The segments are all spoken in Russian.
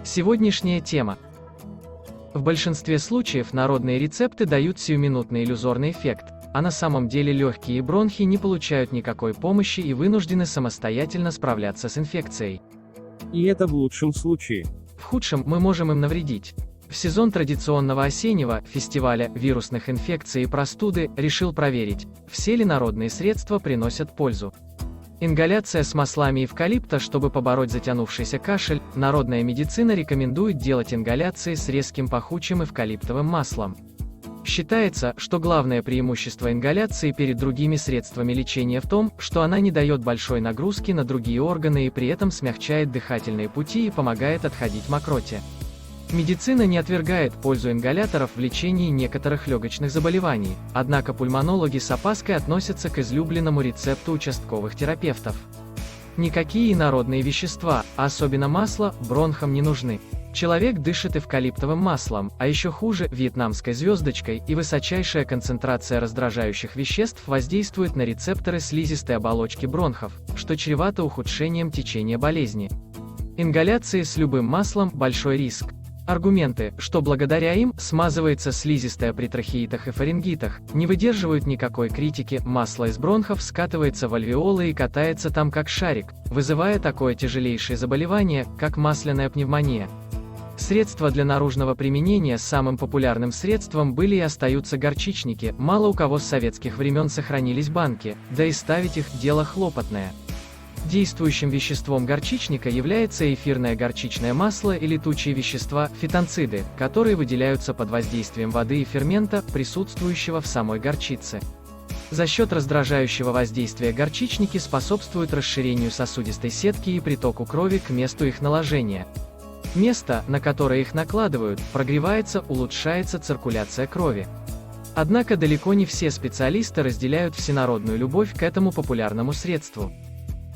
Сегодняшняя тема. В большинстве случаев народные рецепты дают сиюминутный иллюзорный эффект, а на самом деле легкие и бронхи не получают никакой помощи и вынуждены самостоятельно справляться с инфекцией. И это в лучшем случае. В худшем мы можем им навредить. В сезон традиционного осеннего фестиваля вирусных инфекций и простуды решил проверить, все ли народные средства приносят пользу. Ингаляция с маслами эвкалипта, чтобы побороть затянувшийся кашель. Народная медицина рекомендует делать ингаляции с резким пахучим эвкалиптовым маслом. Считается, что главное преимущество ингаляции перед другими средствами лечения в том, что она не дает большой нагрузки на другие органы и при этом смягчает дыхательные пути и помогает отходить мокроте. Медицина не отвергает пользу ингаляторов в лечении некоторых легочных заболеваний, однако пульмонологи с опаской относятся к излюбленному рецепту участковых терапевтов. Никакие инородные вещества, а особенно масло, бронхам не нужны. Человек дышит эвкалиптовым маслом, а еще хуже – вьетнамской звездочкой, и высочайшая концентрация раздражающих веществ воздействует на рецепторы слизистой оболочки бронхов, что чревато ухудшением течения болезни. Ингаляции с любым маслом – большой риск. Аргументы, что благодаря им смазывается слизистая при трахеитах и фарингитах, не выдерживают никакой критики. Масло из бронхов скатывается в альвеолы и катается там как шарик, вызывая такое тяжелейшее заболевание, как масляная пневмония. Средства для наружного применения самым популярным средством были и остаются горчичники. Мало у кого с советских времен сохранились банки, да и ставить их – дело хлопотное. Действующим веществом горчичника является эфирное горчичное масло и летучие вещества, фитонциды, которые выделяются под воздействием воды и фермента, присутствующего в самой горчице. За счет раздражающего воздействия горчичники способствуют расширению сосудистой сетки и притоку крови к месту их наложения. Место, на которое их накладывают, прогревается, улучшается циркуляция крови. Однако далеко не все специалисты разделяют всенародную любовь к этому популярному средству.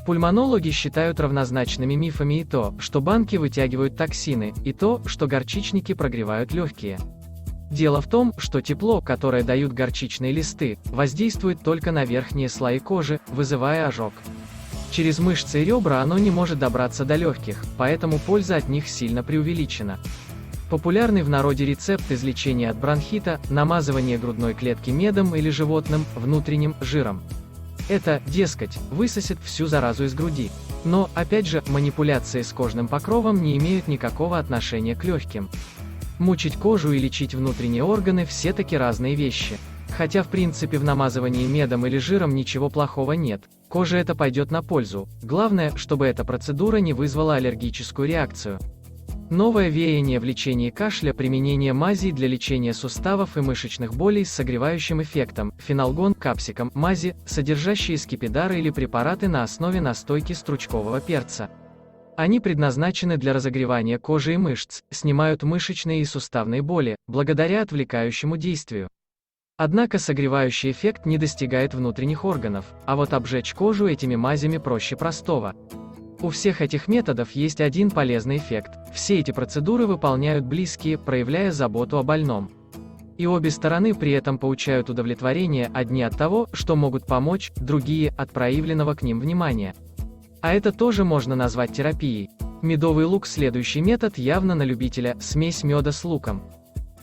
Пульмонологи считают равнозначными мифами и то, что банки вытягивают токсины, и то, что горчичники прогревают легкие. Дело в том, что тепло, которое дают горчичные листы, воздействует только на верхние слои кожи, вызывая ожог. Через мышцы и ребра оно не может добраться до легких, поэтому польза от них сильно преувеличена. Популярный в народе рецепт излечения от бронхита – намазывание грудной клетки медом или животным, внутренним, жиром. Это, дескать, высосет всю заразу из груди. Но, опять же, манипуляции с кожным покровом не имеют никакого отношения к легким. Мучить кожу и лечить внутренние органы – все-таки разные вещи. Хотя в принципе в намазывании медом или жиром ничего плохого нет, коже это пойдет на пользу, главное, чтобы эта процедура не вызвала аллергическую реакцию. Новое веяние в лечении кашля – применение мазей для лечения суставов и мышечных болей с согревающим эффектом, фенолгон, капсиком, мази, содержащие скипидары или препараты на основе настойки стручкового перца. Они предназначены для разогревания кожи и мышц, снимают мышечные и суставные боли, благодаря отвлекающему действию. Однако согревающий эффект не достигает внутренних органов, а вот обжечь кожу этими мазями проще простого. У всех этих методов есть один полезный эффект – все эти процедуры выполняют близкие, проявляя заботу о больном. И обе стороны при этом получают удовлетворение, одни от того, что могут помочь, другие – от проявленного к ним внимания. А это тоже можно назвать терапией. Медовый лук – следующий метод, явно на любителя, смесь меда с луком.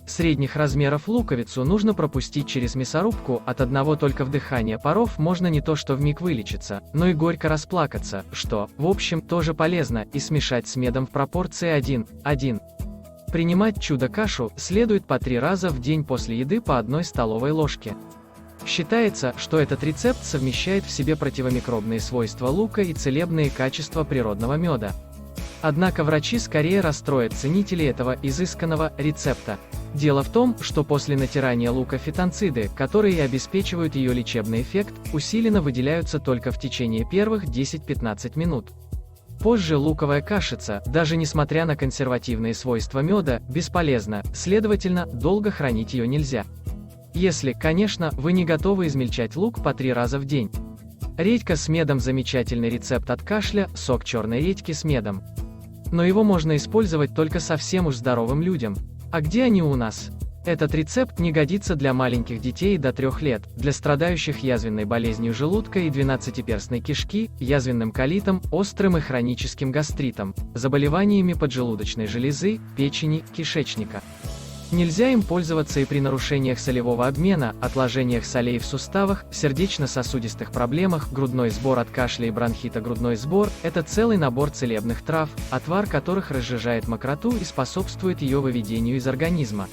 Средних размеров луковицу нужно пропустить через мясорубку, от одного только вдыхания паров можно не то что вмиг вылечиться, но и горько расплакаться, что, в общем, тоже полезно, и смешать с медом в пропорции 1:1. Принимать чудо-кашу следует по 3 раза в день после еды по 1 столовой ложке. Считается, что этот рецепт совмещает в себе противомикробные свойства лука и целебные качества природного меда. Однако врачи скорее расстроят ценителей этого изысканного рецепта. Дело в том, что после натирания лука фитонциды, которые обеспечивают ее лечебный эффект, усиленно выделяются только в течение первых 10-15 минут. Позже луковая кашица, даже несмотря на консервативные свойства меда, бесполезна, следовательно, долго хранить ее нельзя. Если, конечно, вы не готовы измельчать лук по 3 раза в день. Редька с медом – замечательный рецепт от кашля, сок черной редьки с медом. Но его можно использовать только совсем уж здоровым людям. А где они у нас? Этот рецепт не годится для маленьких детей до 3 лет, для страдающих язвенной болезнью желудка и двенадцатиперстной кишки, язвенным колитом, острым и хроническим гастритом, заболеваниями поджелудочной железы, печени, кишечника. Нельзя им пользоваться и при нарушениях солевого обмена, отложениях солей в суставах, сердечно-сосудистых проблемах, грудной сбор от кашля и бронхита. Грудной сбор – это целый набор целебных трав, отвар которых разжижает мокроту и способствует ее выведению из организма.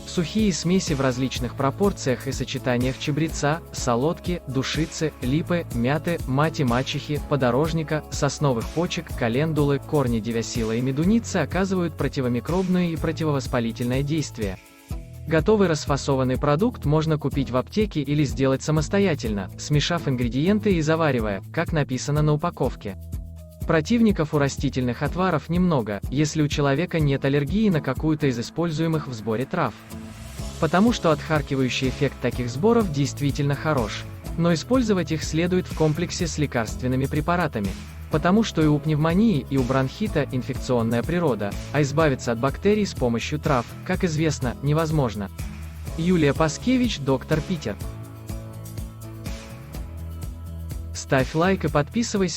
Сухие смеси в различных пропорциях и сочетаниях чабреца, солодки, душицы, липы, мяты, мати-мачехи, подорожника, сосновых почек, календулы, корни девясила и медуницы оказывают противомикробное и противовоспалительное действие. Готовый расфасованный продукт можно купить в аптеке или сделать самостоятельно, смешав ингредиенты и заваривая, как написано на упаковке. Противников у растительных отваров немного, если у человека нет аллергии на какую-то из используемых в сборе трав. Потому что отхаркивающий эффект таких сборов действительно хорош. Но использовать их следует в комплексе с лекарственными препаратами. Потому что и у пневмонии, и у бронхита инфекционная природа, а избавиться от бактерий с помощью трав, как известно, невозможно. Юлия Паскевич, доктор Питер. Ставь лайк и подписывайся